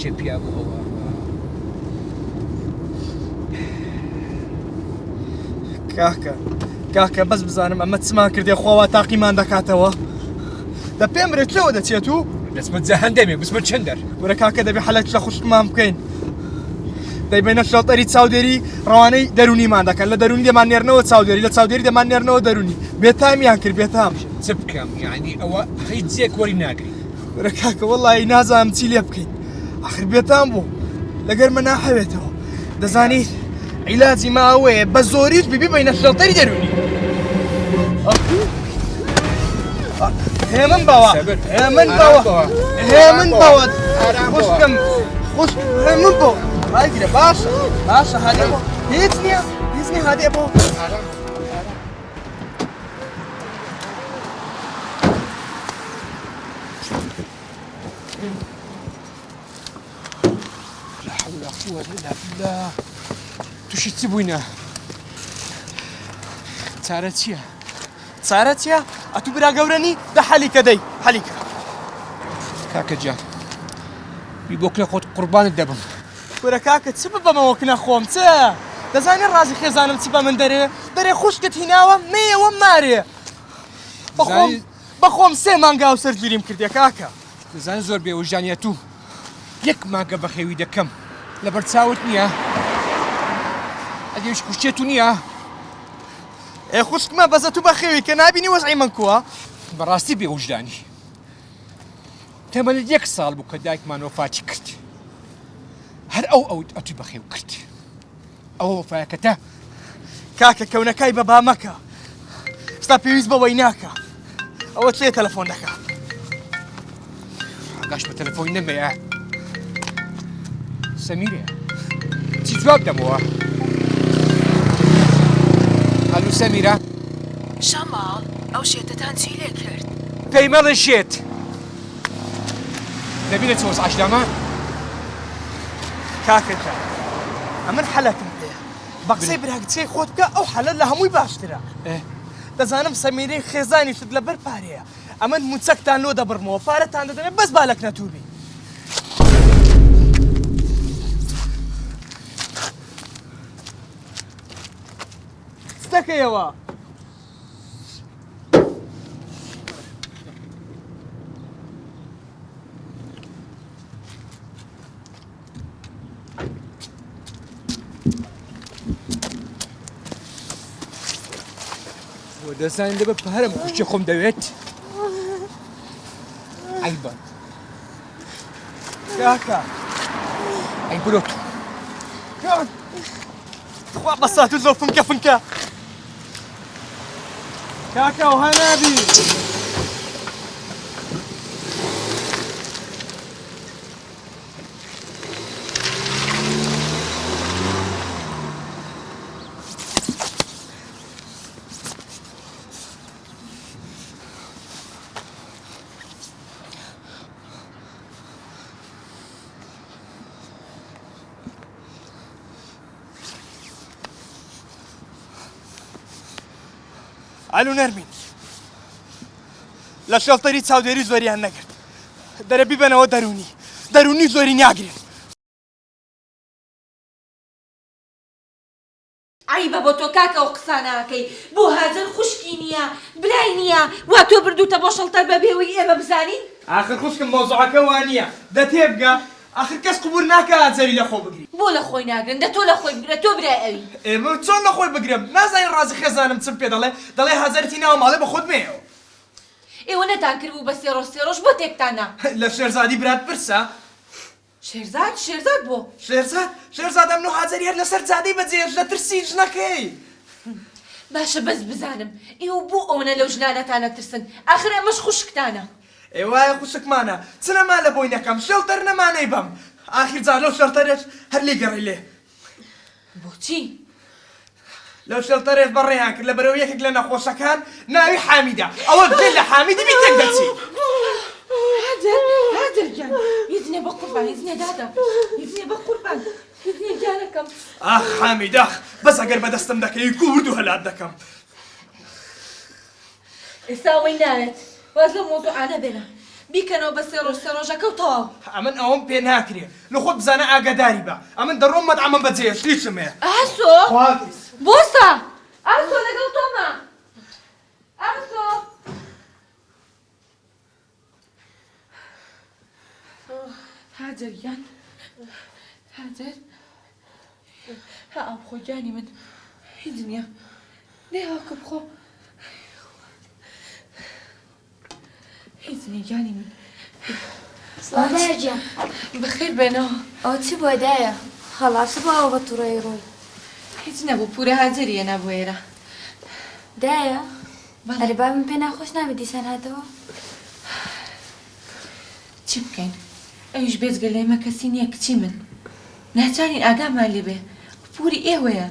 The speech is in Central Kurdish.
چێ پیا بوو ئەوە کاکە بەس بزانم ئەمە چمان کردێ خۆوا تاقیمان دەکاتەوە دە پێم رێت لەوە دەچێت و دەچمە جەهەندەمێ بچمە چەندەر وەرە کاکە دەبێ حەلەت لە خوشکمان بکەین دەیبێنە شەڵتەری چاودێری ڕەوانەی دەرونیمان دەکەن لە دەرونی دەمانێرنەوە چاودێری لە چاودێری دەمانێرنەوە دەرونی بێتامیان کرد بێتام چ بکەم یعنی ئەوە هیچ جێک وەری ناگری وەرە کاکە وەڵی نازانم چی لێ بکەین ئاخر بێتام بوو لەگەرمە ناحەوێتەوە دەزانی عیلاجی ماوەیە بە زۆریش بیبی بینە شەڵتەری دەرونی هێمن باوە هێمن باوە خوشکم خوش هێمن بۆ هاگرە باشە هادێ بۆ هیچ نییە هادێ بۆ لا حول ولا قوة إلا بالله تووشی چی بووینە چارە چییە؟ چارە چییە؟ ئەتوو برا گەورەنی دە حەلیکە دەی حەلیکە کاکە گیان بیبۆکلە خۆت قوربانت دەبم وەرە کاکە چ ببەمەوە کنە خۆم چ دەزانێ ڕازی خێزانم چی بە من دەرێ خوشکت هیناوە مێیەوە مارێ بەخۆم سێ مانگا و سەرگیریم کردێ کاکە دەزانێت زۆر بێوەژانیەت و یەک مانگە بەخێوی دەکەم لەبەر چاوت نییە ئەدێش کوشتێت و نییە ئێ خوشکمە بەزە تو بەخێوی کە نابینی وەزعی من کووە بەڕاستی بێوەژدانی تەمەنت یەک ساڵ بوو کە دایکمان وەفاتی کرد هەر ئەوی بەخێو کرد ئەوە وەفایەکەتە کاکە کەونەکای بە بامەکە ستا پێویست بەوەی ناکە ئەوە چێ تەلەفۆن دەکات ئاگاش بە تەلەفۆنی نەمەیە سەمیرە چی جواب دەمەوە ئەلو سەمیرە شەماڵ ئەو شێتتان چی لێ کرد پێی مەڵێ شێت دەبینە چۆس ئاشدامە کاکە ئەمن حەلەتم پێ بە قسەی براکچەی خۆت بکە ئەو حەلە لە هەمووی باشترە دەزانم سەمیرەی خێزانیشت لەبەر پارەیە ئەمن موچەکتان لۆ دەبڕمەوە پارەتان دەدەنێت بەس بالەک نەتووبی ستەکەیەوە دەزانین لەبەر پارەم کوشتێ خۆم دەوێت عیبە کاکە ئەی برۆ خوا بەسات و زۆ فنکە کاکە وها نابی ئالو نەرمین لە شەڵتەری چاودێری زۆریان نەگرت دەرە بیبەنەوە دەرونی زۆری ناگرێت عیبە بۆ تۆ کاکە و قساناکەی بۆ هاجر خوشکی نییە برای نییە وا تۆ بردوتە بۆ شەڵتەر بەبێەوەی ئێمە بزانین ئاخر خوشکم مۆزوعەکە وانە دە تێبگە ئاخر کەس قبول ناکە ئاجەری لە خۆ بگری بۆ لە خۆی ناگرن دە تۆ لە خۆی بگرە تۆ برای ئەوی ئێمە چۆن لە خۆی بگرم نازانین ڕازی خێزانم چم پێ دەڵێ هەزارەتی ناوە ماڵێ بە خۆت مێەوە ئێوە نەتان کردبوو بە سێ ڕۆژ بۆ تێکتانە لە شێرزادی برات پرسە شێرزاد بۆ شێرزاد ئەم نۆ هازاری هەر لەسەر جادەی بەجێش لە ترسی ژنەکەی باشە بەس بزانم ئێوە بۆ ئەوەنە لەو ژنانەتانە ترسن ئاخر ئەمەش خوشکتانە ئێوایە خوشکمانە چ نەمان لە بۆی نەکەم شەڵتەر نەمانەی بەم ئاخر جار لەو شەڵتەرێش هەر لێ گەڕی لێ بۆچی؟ لەو شەڵتەرێش بەڕێیان کرد لەبەرەوە یەکێک لە نەخۆشەکان ناوی حامیدە ئەوە بێت لە حامیدی بی تێک دەچی هادر گیان یزنێ بە قوربان یزنێ دادا یزنێ بە قوربان یزنێ گیانەکەم ئاخ حامید ئاخ بەس ئەگەر بەدەستم دەکەی گورد و هەلات دەکەم ئێستا ئەوەی ناوێت واز لە مۆزوعانە بێنە بیکەنەوە بە سێ ڕۆژ سێ ڕۆژەکە و تەواو. ئەمن ئەوەم پێ ناکرێ لە خۆت بزانە ئاگاداری بە ئەمن دەڕۆمەت ئەمە بەجێ شتیشمێ ئاسۆ خواکیس بۆسە ئاسۆ لەگەڵ تۆمە ئاسۆ هاجر یان هاجر ها ئەو خۆجانی من هیچ نییە نێ هاکە بخۆ هیچ نییە گیانی من دایە گیان بەخێر بێنەوە ئەو چی بۆ دایە خەڵاسە بۆ ئەوە بە تووڕێی ڕۆی هیچ نەبوو پورە هاجریە نەبوو ئێرە دایە ئەرێ بابم پێ ناخۆش نابێت دیسان هاتەوە چی بکەین ئەویش بێجگە لێمە کەسی نییە کچی من ناچارین ئاگامان لێبێ پوری ئێوەیە